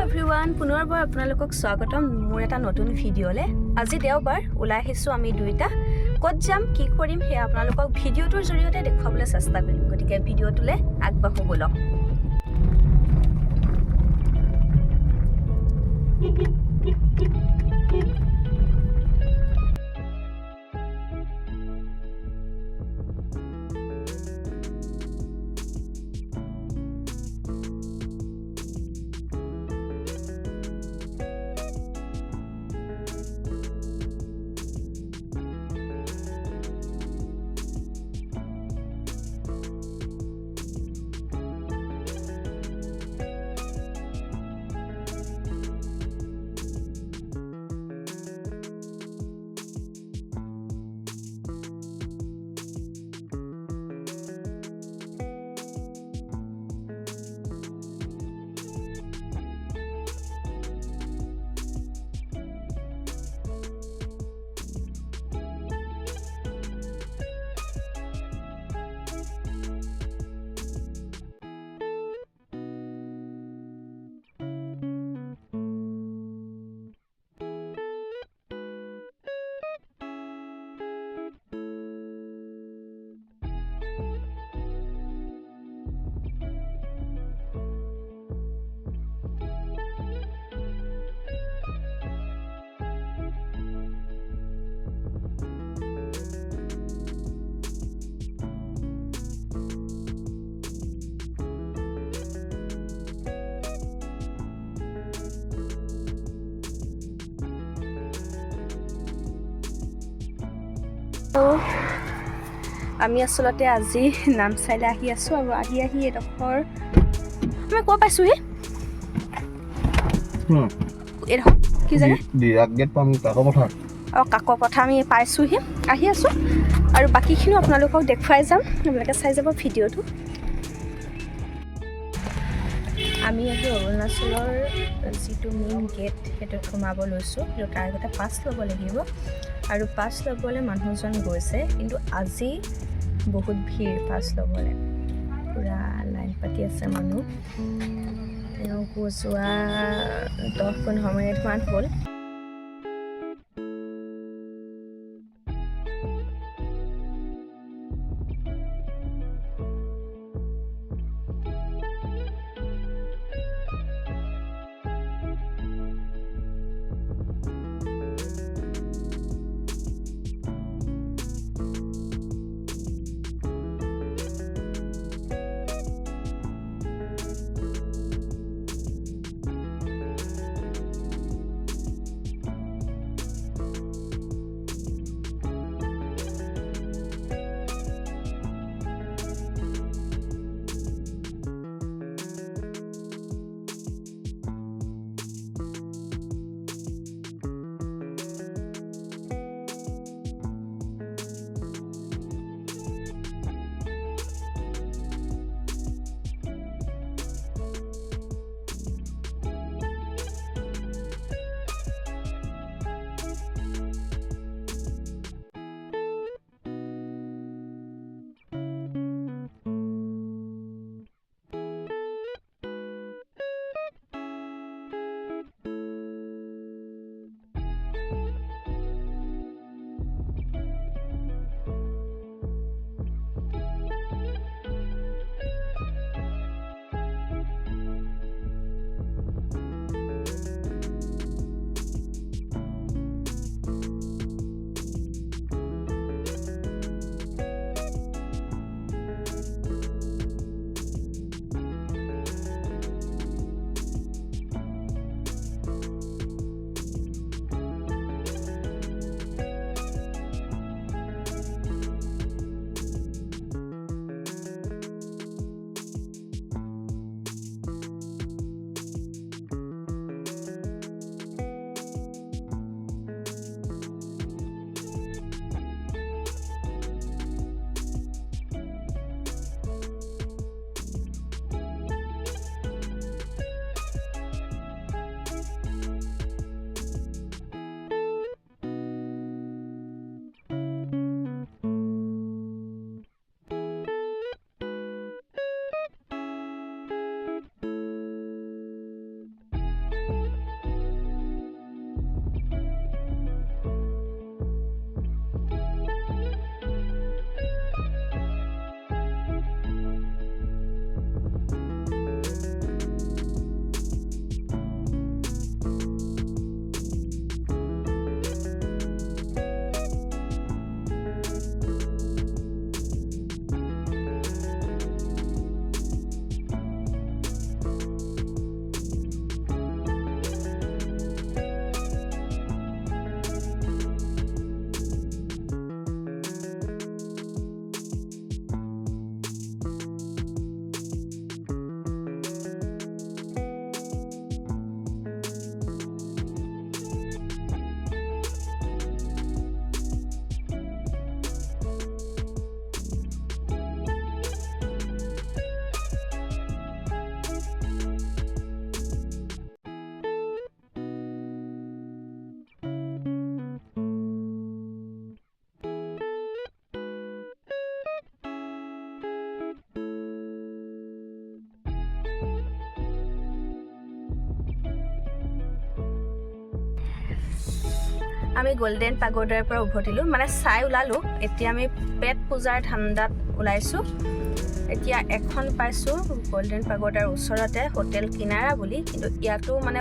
Everyone পুনৰবাৰ আপোনালোকক স্বাগতম মোৰ এটা নতুন ভিডিঅ'লে আজি দেওবাৰ ওলাই আহিছোঁ আমি দুইটা ক'ত যাম কি কৰিম সেয়া আপোনালোকক ভিডিঅ'টোৰ জৰিয়তে দেখুৱাবলৈ চেষ্টা কৰিম গতিকে ভিডিঅ'টোলৈ আগবাঢ়ো বলক আমি আসলতে আজি নামচাইলে আহি আছোঁ আৰু আহি এডোখৰ আমি ক'ত পাইছোঁহি এইডোখৰ কি জানে কাকৰ পথাৰ আমি পাইছোঁহি আহি আছোঁ আৰু বাকীখিনিও আপোনালোকক দেখুৱাই যাম আপোনালোকে চাই যাব ভিডিঅ'টো আমি আহি অৰুণাচলৰ যিটো মেইন গেট সেইটোত সোমাব লৈছোঁ কিন্তু তাৰ আগতে পাছ ল'ব লাগিব আৰু পাছ ল'বলৈ মানুহজন গৈছে কিন্তু আজি বহুত ভিৰ পাছ ল'বলৈ পূৰা লাইন পাতি আছে মানুহ তেওঁ যোৱা 10-15 মিনিটমান হ'ল আমি গোল্ডেন পাগোডাৰ পৰা উভতিলোঁ, মানে চাই ওলালোঁ। এতিয়া আমি পেট পূজাৰ ধান্দাত ওলাইছোঁ। এতিয়া এখন পাইছোঁ গোল্ডেন পাগোডাৰ ওচৰতে হোটেল কিনাৰা বুলি, কিন্তু ইয়াতো মানে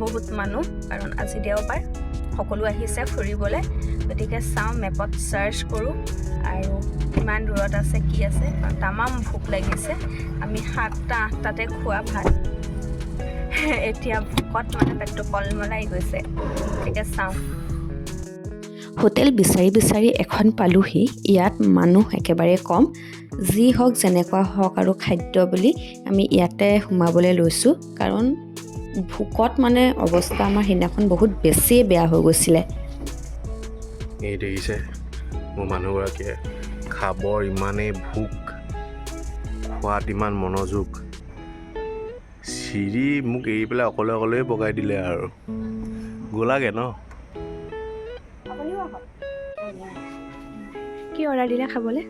বহুত মানুহ, কাৰণ আজি দেওবাৰ, সকলো আহিছে ফুৰিবলৈ। গতিকে চাওঁ, মেপত চাৰ্চ কৰোঁ আৰু কিমান দূৰত আছে কি আছে, কাৰণ তামাম ভোক লাগিছে। আমি 7টা-8টাতে খোৱা ভাত, এতিয়া ভোকত মানে পেটটো কলমলাই গৈছে। গতিকে চাওঁ। হোটেল বিচাৰি বিচাৰি এখন পালোহি। ইয়াত মানুহ একেবাৰে কম, যি হওক যেনেকুৱা হওক আৰু খাদ্য বুলি আমি ইয়াতে সোমাবলৈ লৈছোঁ, কাৰণ ভোকত মানে অৱস্থা আমাৰ সেইদিনাখন বহুত বেছিয়ে বেয়া হৈ গৈছিলে। এই দেখিছে মোৰ মানুহগৰাকীয়ে খাবৰ ইমানেই ভোক, খোৱাত ইমান মনোযোগ, চিৰি মোক এৰি পেলাই অকলে অকলেই বগাই দিলে আৰু গ'লাগে ন। কি অৰ্ডাৰ দিলে খাবলৈ?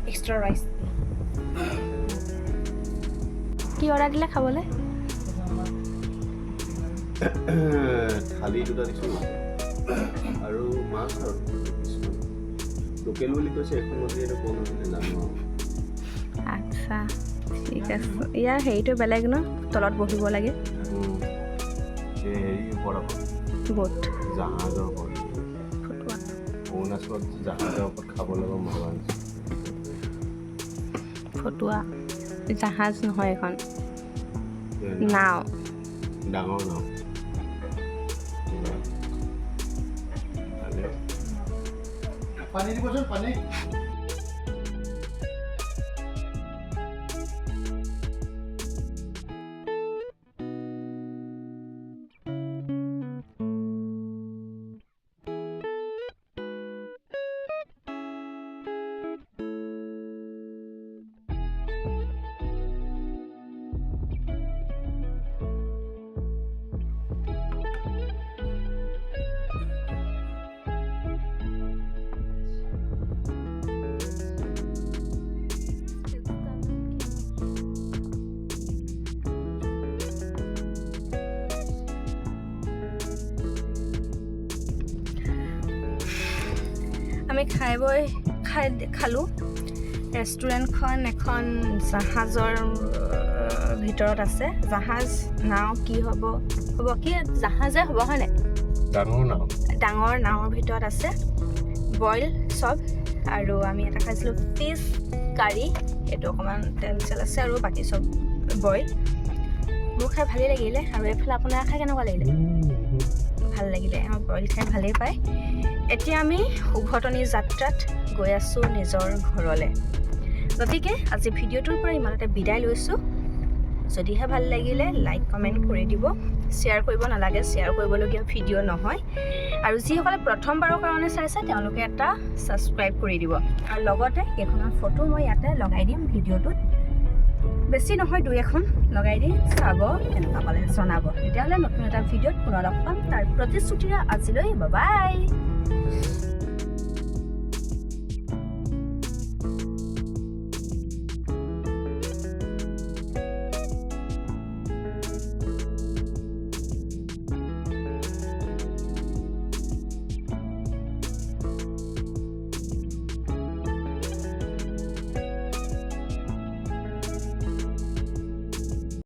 Extra rice. কি অৰ্ডাৰ দিলে খাবলৈ? থালি 2টা দিছোঁ আৰু মাছ আৰু লোকেল বুলি কৈছে। এখন নদী এইটো কোন নাজানো। আচ্ছা, ঠিক আছে। ইয়াৰ হেৰিটো বেলেগ ন, তলত বহিব লাগে। হেৰি ওপৰত ব'ট, জাহাজৰ ওপৰত, ফটোৱা। অৰুণাচলত জাহাজৰ ওপৰত খাব লগা মজা আছে। ফটোৱা জাহাজ নহয়, এখন নাও, ডাঙৰ নাও। পানী দিবচোন, পানী। আমি খালোঁ। ৰেষ্টুৰেণ্টখন এখন জাহাজৰ ভিতৰত আছে। জাহাজ, নাও কি হ'ব কি জাহাজে হ'ব হয় নাই? ডাঙৰ নাৱৰ ভিতৰত আছে। বইল চব, আৰু আমি এটা খাইছিলোঁ ফিছ কাৰী, সেইটো অকণমান তেল চেল আছে, আৰু বাকী চব বইল। মোৰ খাই ভালেই লাগিলে। আৰু এইফালে আপোনাৰ খাই কেনেকুৱা লাগিলে? ভাল লাগিলে। আমাৰ বইল খাই ভালেই পায়। এতিয়া আমি উভতনি যাত্ৰাত গৈ আছোঁ নিজৰ ঘৰলৈ। গতিকে আজি ভিডিঅ'টোৰ পৰা ইমানতে বিদায় লৈছোঁ। যদিহে ভাল লাগিলে লাইক কমেণ্ট কৰি দিব, শ্বেয়াৰ কৰিব নালাগে, শ্বেয়াৰ কৰিবলগীয়া ভিডিঅ' নহয়। আৰু যিসকলে প্ৰথমবাৰৰ কাৰণে চাইছে তেওঁলোকে এটা ছাবস্ক্ৰাইব কৰি দিব, আৰু লগতে কেইখনমান ফটো মই ইয়াতে লগাই দিম ভিডিঅ'টোত। বেছি নহয়, 2-এখন লগাই দি চাব, কেনেকুৱা পালে জনাব। তেতিয়াহ'লে নতুন এটা ভিডিঅ'ত পুনৰ লগ পাম। তাৰ প্ৰতিশ্ৰুতিৰে আজিলৈ বাই বাই।